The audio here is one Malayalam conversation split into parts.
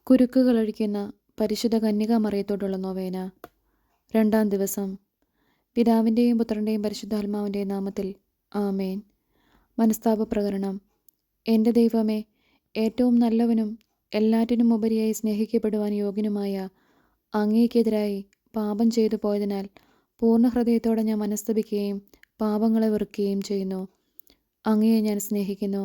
കുരുക്കുകളഴിക്കുന്ന പരിശുദ്ധ കന്യകാമറിയത്തോടുള്ള നൊവേന. 2-ാം ദിവസം. പിതാവിൻ്റെയും പുത്രൻ്റെയും പരിശുദ്ധാത്മാവിൻ്റെയും നാമത്തിൽ ആമേൻ. മനസ്താപ പ്രകരണം. എൻ്റെ ദൈവമേ, ഏറ്റവും നല്ലവനും എല്ലാറ്റിനും ഉപരിയായി സ്നേഹിക്കപ്പെടുവാൻ യോഗ്യനുമായ അങ്ങേക്കെതിരായി പാപം ചെയ്തു പോയതിനാൽ പൂർണ്ണ ഹൃദയത്തോടെ ഞാൻ മനസ്തപിക്കുകയും പാപങ്ങളെ വെറുക്കുകയും ചെയ്യുന്നു. അങ്ങയെ ഞാൻ സ്നേഹിക്കുന്നു.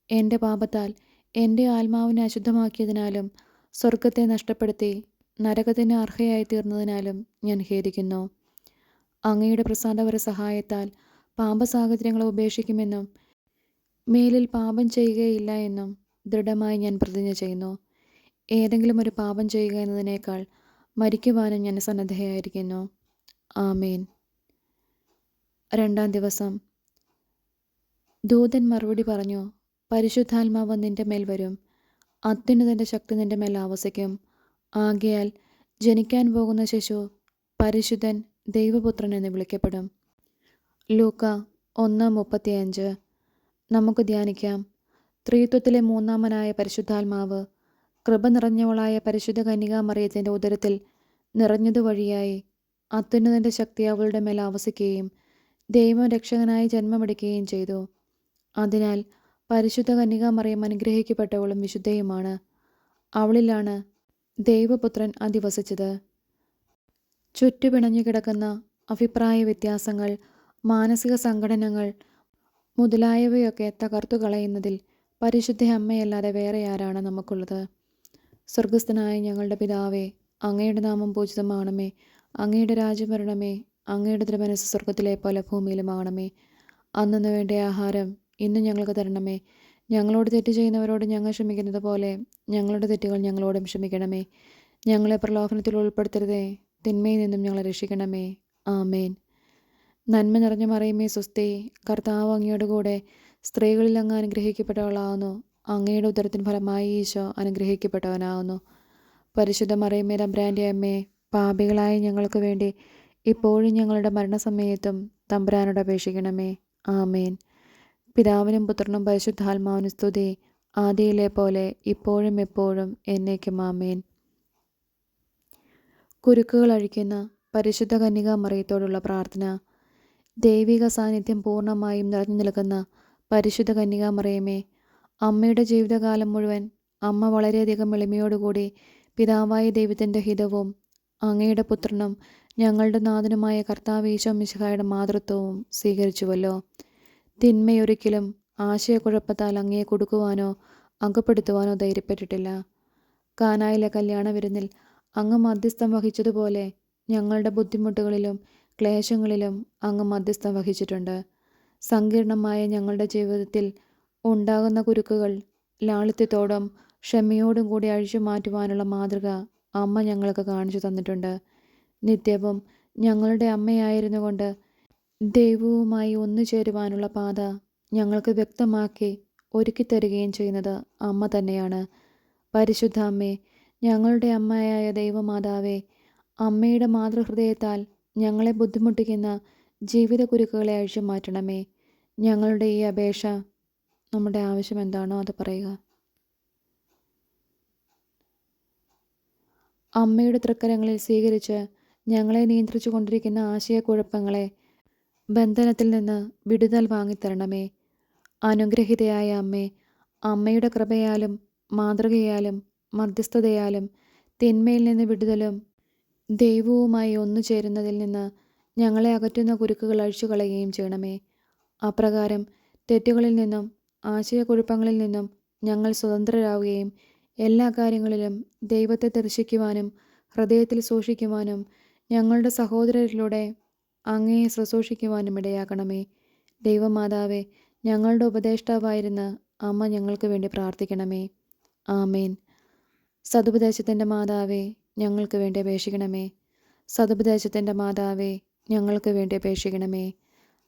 എൻ്റെ പാപത്താൽ എൻ്റെ ആത്മാവിനെ അശുദ്ധമാക്കിയതിനാലും സ്വർഗത്തെ നഷ്ടപ്പെടുത്തി നരകത്തിന് അർഹയായി തീർന്നതിനാലും ഞാൻ ഖേദിക്കുന്നു. അങ്ങയുടെ പ്രസാദപര സഹായത്താൽ പാപസാഹചര്യങ്ങളെ ഉപേക്ഷിക്കുമെന്നും മേലിൽ പാപം ചെയ്യുകയില്ല എന്നും ദൃഢമായി ഞാൻ പ്രതിജ്ഞ ചെയ്യുന്നു. ഏതെങ്കിലും ഒരു പാപം ചെയ്യുക എന്നതിനേക്കാൾ മരിക്കുവാനും ഞാൻ സന്നദ്ധയായിരിക്കുന്നു. ആമേൻ. 2-ാം ദിവസം. ദൂതൻ മറുപടി പറഞ്ഞു, പരിശുദ്ധാത്മാവ് നിന്റെ മേൽ വരും, അത്യുന്നതൻ്റെ ശക്തി നിന്റെ മേൽ ആവസിക്കും. ആകയാൽ ജനിക്കാൻ പോകുന്ന ശിശു പരിശുദ്ധൻ ദൈവപുത്രൻ എന്ന് വിളിക്കപ്പെടും. ലൂക്ക 1:35. നമുക്ക് ധ്യാനിക്കാം. ത്രിത്വത്തിലെ മൂന്നാമനായ പരിശുദ്ധാത്മാവ് കൃപ നിറഞ്ഞവളായ പരിശുദ്ധ കന്യകാമറിയത്തിൻ്റെ ഉദരത്തിൽ നിറഞ്ഞതുവഴിയായി അത്യുന്നതൻ്റെ ശക്തി അവളുടെ മേൽ ആവസിക്കുകയും ദൈവം രക്ഷകനായി ജന്മമെടുക്കുകയും ചെയ്തു. അതിനാൽ പരിശുദ്ധ കന്യകാമറിയം അനുഗ്രഹിക്കപ്പെട്ടവളും വിശുദ്ധയുമാണ്. അവളിലാണ് ദൈവപുത്രൻ അധിവസിച്ചത്. ചുറ്റുപിണഞ്ഞു കിടക്കുന്ന അഭിപ്രായ വ്യത്യാസങ്ങൾ, മാനസിക സംഘടനകൾ മുതലായവയൊക്കെ തകർത്തു കളയുന്നതിൽ പരിശുദ്ധ അമ്മയല്ലാതെ വേറെ ആരാണ് നമുക്കുള്ളത്? സ്വർഗസ്ഥനായ ഞങ്ങളുടെ പിതാവേ, അങ്ങയുടെ നാമം പൂജിതമാണമേ. അങ്ങയുടെ രാജ്യം വരണമേ. അങ്ങയുടെ തിരുമനസ്സ് സ്വർഗത്തിലെ പോലെ ഭൂമിയിലുമാകണമേ. അന്നു വേണ്ട ആഹാരം ഇന്ന് ഞങ്ങൾക്ക് തരണമേ. ഞങ്ങളോട് തെറ്റ് ചെയ്യുന്നവരോട് ഞങ്ങൾ ക്ഷമിക്കുന്നത് പോലെ ഞങ്ങളുടെ തെറ്റുകൾ ഞങ്ങളോടും ക്ഷമിക്കണമേ. ഞങ്ങളെ പ്രലോഭനത്തിൽ ഉൾപ്പെടുത്തരുതേ, തിന്മയിൽ നിന്നും ഞങ്ങളെ രക്ഷിക്കണമേ. ആമേൻ. നന്മ നിറഞ്ഞ മറിയമേ സ്വസ്തി, കർത്താവ് അങ്ങയുടെ കൂടെ സ്ത്രീകളിൽ അങ്ങ് അനുഗ്രഹിക്കപ്പെട്ടവളാകുന്നു. അങ്ങയുടെ ഉദരത്തിന് ഫലമായി ഈശോ അനുഗ്രഹിക്കപ്പെട്ടവനാകുന്നു. പരിശുദ്ധ മറിയമേ തമ്പുരാൻ്റെ അമ്മേ, പാപികളായ ഞങ്ങൾക്ക് വേണ്ടി ഇപ്പോഴും ഞങ്ങളുടെ മരണസമയത്തും തമ്പുരാനോട് അപേക്ഷിക്കണമേ. ആമേൻ. പിതാവിനും പുത്രനും പരിശുദ്ധാത്മാവിനും സ്തുതി, ആദിയിലെ പോലെ ഇപ്പോഴും എപ്പോഴും എന്നേക്കും. ആമേൻ. കുരുക്കുകൾ അഴിക്കുന്ന പരിശുദ്ധ കന്യകാമറിയത്തോടുള്ള പ്രാർത്ഥന. ദൈവിക സാന്നിധ്യം പൂർണ്ണമായും നിറഞ്ഞു നിൽക്കുന്ന പരിശുദ്ധ കന്യകാമറിയമേ, അമ്മയുടെ ജീവിതകാലം മുഴുവൻ അമ്മ വളരെയധികം എളിമയോടുകൂടി പിതാവായ ദൈവത്തിൻ്റെ ഹിതവും അങ്ങയുടെ പുത്രനും ഞങ്ങളുടെ നാഥനുമായ കർത്താവ് ഈശോ മിശിഹായുടെ മാതൃത്വവും സ്വീകരിച്ചുവല്ലോ. തിന്മയൊരിക്കലും ആശയക്കുഴപ്പത്താൽ അങ്ങയെ കൊടുക്കുവാനോ അകപ്പെടുത്തുവാനോ ധൈര്യപ്പെട്ടിട്ടില്ല. കാനായിലെ കല്യാണ വിരുന്നിൽ അങ്ങ് മധ്യസ്ഥം വഹിച്ചതുപോലെ ഞങ്ങളുടെ ബുദ്ധിമുട്ടുകളിലും ക്ലേശങ്ങളിലും അങ്ങ് മധ്യസ്ഥം വഹിച്ചിട്ടുണ്ട്. സങ്കീർണമായ ഞങ്ങളുടെ ജീവിതത്തിൽ ഉണ്ടാകുന്ന കുരുക്കുകൾ ലാളിത്യത്തോടും ക്ഷമയോടും കൂടി അഴിച്ചു മാറ്റുവാനുള്ള മാതൃക അമ്മ ഞങ്ങൾക്ക് കാണിച്ചു തന്നിട്ടുണ്ട്. നിത്യവും ഞങ്ങളുടെ അമ്മയായിരുന്നു കൊണ്ട് ദൈവവുമായി ഒന്നുചേരുവാനുള്ള പാത ഞങ്ങൾക്ക് വ്യക്തമാക്കി ഒരുക്കിത്തരികയും ചെയ്യുന്നത് അമ്മ തന്നെയാണ്. പരിശുദ്ധ അമ്മേ, ഞങ്ങളുടെ അമ്മയായ ദൈവമാതാവേ, അമ്മയുടെ മാതൃഹൃദയത്താൽ ഞങ്ങളെ ബുദ്ധിമുട്ടിക്കുന്ന ജീവിത കുരുക്കുകളെ അഴിച്ചു മാറ്റണമേ. ഞങ്ങളുടെ ഈ അപേക്ഷ, നമ്മുടെ ആവശ്യം എന്താണോ അത് പറയുക. അമ്മയുടെ തൃക്കരങ്ങളിൽ സ്വീകരിച്ച് ഞങ്ങളെ നിയന്ത്രിച്ചു കൊണ്ടിരിക്കുന്ന ആശയക്കുഴപ്പങ്ങളെ, ബന്ധനത്തിൽ നിന്ന് വിടുതൽ വാങ്ങിത്തരണമേ. അനുഗ്രഹിതയായ അമ്മേ, അമ്മയുടെ കൃപയാലും മാതൃകയാലും മധ്യസ്ഥതയാലും തിന്മയിൽ നിന്ന് വിടുതലും ദൈവവുമായി ഒന്നുചേരുന്നതിൽ നിന്ന് ഞങ്ങളെ അകറ്റുന്ന കുരുക്കുകൾ അഴിച്ചു കളയുകയും ചെയ്യണമേ. അപ്രകാരം തെറ്റുകളിൽ നിന്നും ആശയക്കുഴപ്പങ്ങളിൽ നിന്നും ഞങ്ങൾ സ്വതന്ത്രരാവുകയും എല്ലാ കാര്യങ്ങളിലും ദൈവത്തെ ദർശിക്കുവാനും ഹൃദയത്തിൽ സൂക്ഷിക്കുവാനും ഞങ്ങളുടെ സഹോദരരിലൂടെ അങ്ങയെ ശുശ്രൂഷിക്കുവാനും ഇടയാക്കണമേ. ദൈവമാതാവേ, ഞങ്ങളുടെ ഉപദേഷ്ടാവായിരുന്ന അമ്മ ഞങ്ങൾക്ക് വേണ്ടി പ്രാർത്ഥിക്കണമേ. ആമേൻ. സതുപദേശത്തിൻ്റെ മാതാവേ, ഞങ്ങൾക്ക് വേണ്ടി അപേക്ഷിക്കണമേ. സതുപദേശത്തിൻ്റെ മാതാവേ, ഞങ്ങൾക്ക് വേണ്ടി അപേക്ഷിക്കണമേ.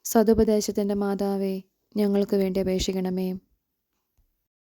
സതുപദേശത്തിൻ്റെ മാതാവേ, ഞങ്ങൾക്ക് വേണ്ടി അപേക്ഷിക്കണമേ.